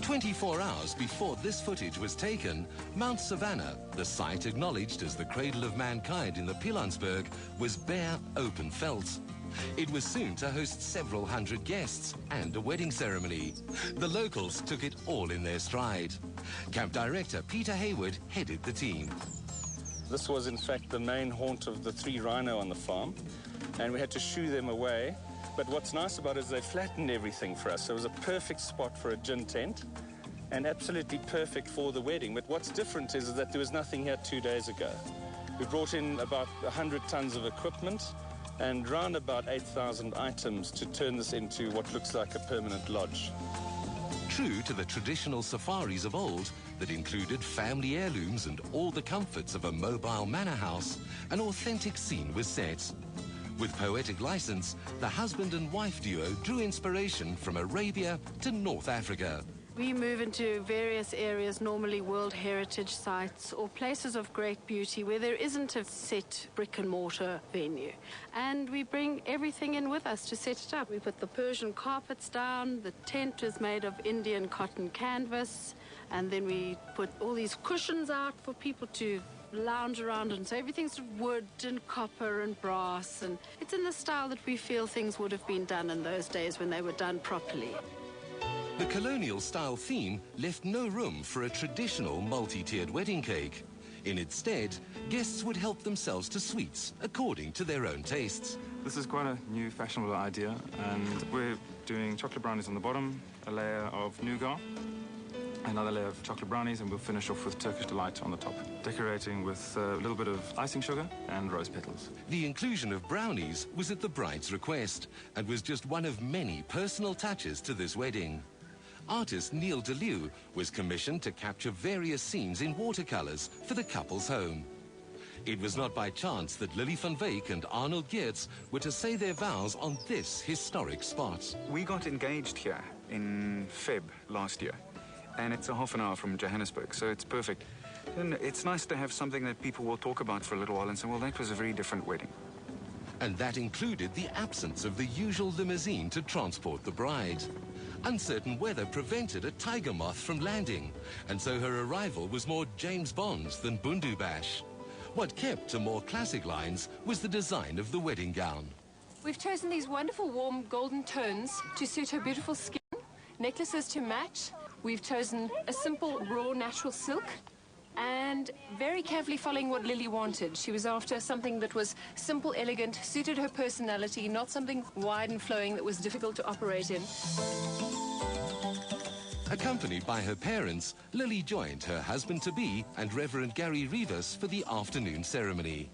24 hours before this footage was taken, Mount Savannah, the site acknowledged as the cradle of mankind in the Pilanesberg, was bare, open veldt. It was soon to host several hundred guests and a wedding ceremony. The locals took it all in their stride. Camp Director Peter Hayward headed the team. This was in fact the main haunt of the 3 rhino on the farm, and we had to shoo them away. But what's nice about it is they flattened everything for us. So it was a perfect spot for a gin tent and absolutely perfect for the wedding. But what's different is that there was nothing here 2 days ago. We brought in about 100 tons of equipment and round about 8,000 items to turn this into what looks like a permanent lodge. True to the traditional safaris of old that included family heirlooms and all the comforts of a mobile manor house, an authentic scene was set. With poetic license, the husband and wife duo drew inspiration from Arabia to North Africa. We move into various areas, normally World Heritage sites or places of great beauty where there isn't a set brick and mortar venue. And we bring everything in with us to set it up. We put the Persian carpets down, the tent is made of Indian cotton canvas, and then we put all these cushions out for people to lounge around, and so everything's wood and copper and brass, and it's in the style that we feel things would have been done in those days when they were done properly. The colonial style theme left no room for a traditional multi-tiered wedding cake. In its stead, guests would help themselves to sweets according to their own tastes. This is quite a new fashionable idea, and we're doing chocolate brownies on the bottom, a layer of nougat, another layer of chocolate brownies, and we'll finish off with Turkish Delight on the top, decorating with a little bit of icing sugar and rose petals. The inclusion of brownies was at the bride's request and was just one of many personal touches to this wedding. Artist Neil DeLew was commissioned to capture various scenes in watercolors for the couple's home. It was not by chance that Lily van Wyk and Arnold Geertz were to say their vows on this historic spot. We got engaged here in Feb last year, and it's a half an hour from Johannesburg, so it's perfect. And it's nice to have something that people will talk about for a little while and say, well, that was a very different wedding. And that included the absence of the usual limousine to transport the bride. Uncertain weather prevented a tiger moth from landing, and so her arrival was more James Bond than Bundu Bash. What kept to more classic lines was the design of the wedding gown. We've chosen these wonderful warm golden tones to suit her beautiful skin, necklaces to match. We've chosen a simple raw natural silk, and very carefully following what Lily wanted. She was after something that was simple, elegant, suited her personality, not something wide and flowing that was difficult to operate in. Accompanied by her parents, Lily joined her husband-to-be and Reverend Gary Rivas for the afternoon ceremony.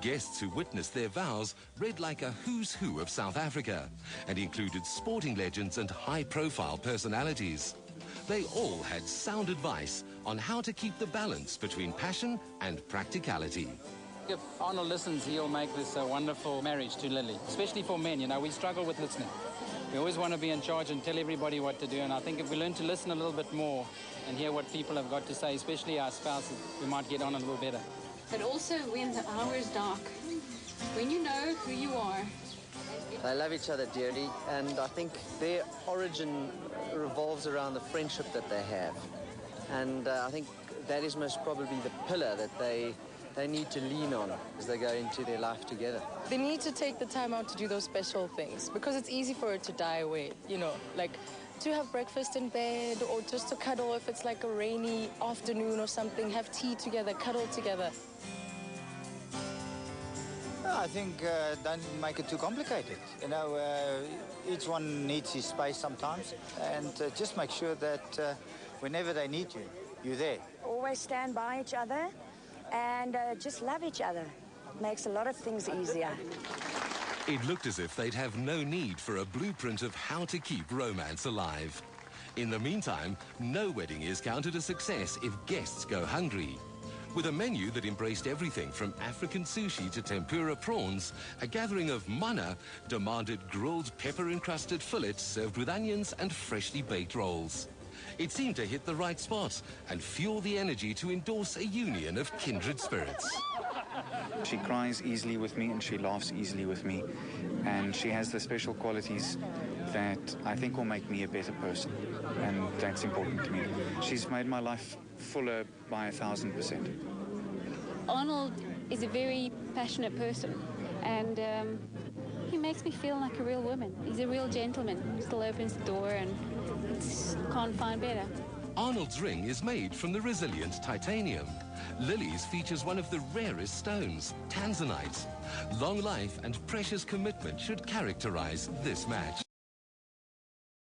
Guests who witnessed their vows read like a who's who of South Africa and included sporting legends and high-profile personalities. They all had sound advice on how to keep the balance between passion and practicality. If Arnold listens, he'll make this a wonderful marriage to Lily, especially for men. You know, we struggle with listening. We always want to be in charge and tell everybody what to do, and I think if we learn to listen a little bit more and hear what people have got to say, especially our spouses, we might get on a little better. But also when the hour is dark, when you know who you are. They love each other dearly, and I think their origin revolves around the friendship that they have. And I think that is most probably the pillar that they need to lean on as they go into their life together. They need to take the time out to do those special things, because it's easy for it to die away, you know, like to have breakfast in bed or just to cuddle if it's like a rainy afternoon or something, have tea together, cuddle together. I think don't make it too complicated. You know, each one needs his space sometimes, and just make sure that whenever they need you, you're there. Always stand by each other and just love each other. Makes a lot of things easier. It looked as if they'd have no need for a blueprint of how to keep romance alive. In the meantime, no wedding is counted a success if guests go hungry. With a menu that embraced everything from African sushi to tempura prawns, a gathering of mana demanded grilled pepper-encrusted fillets served with onions and freshly baked rolls. It seemed to hit the right spot and fuel the energy to endorse a union of kindred spirits. She cries easily with me and she laughs easily with me. And she has the special qualities that I think will make me a better person. And that's important to me. She's made my life fuller by 1,000%. Arnold is a very passionate person, and he makes me feel like a real woman. He's a real gentleman. He still opens the door, and can't find better. Arnold's ring is made from the resilient titanium. Lily's features one of the rarest stones, tanzanite. Long life and precious commitment should characterize this match.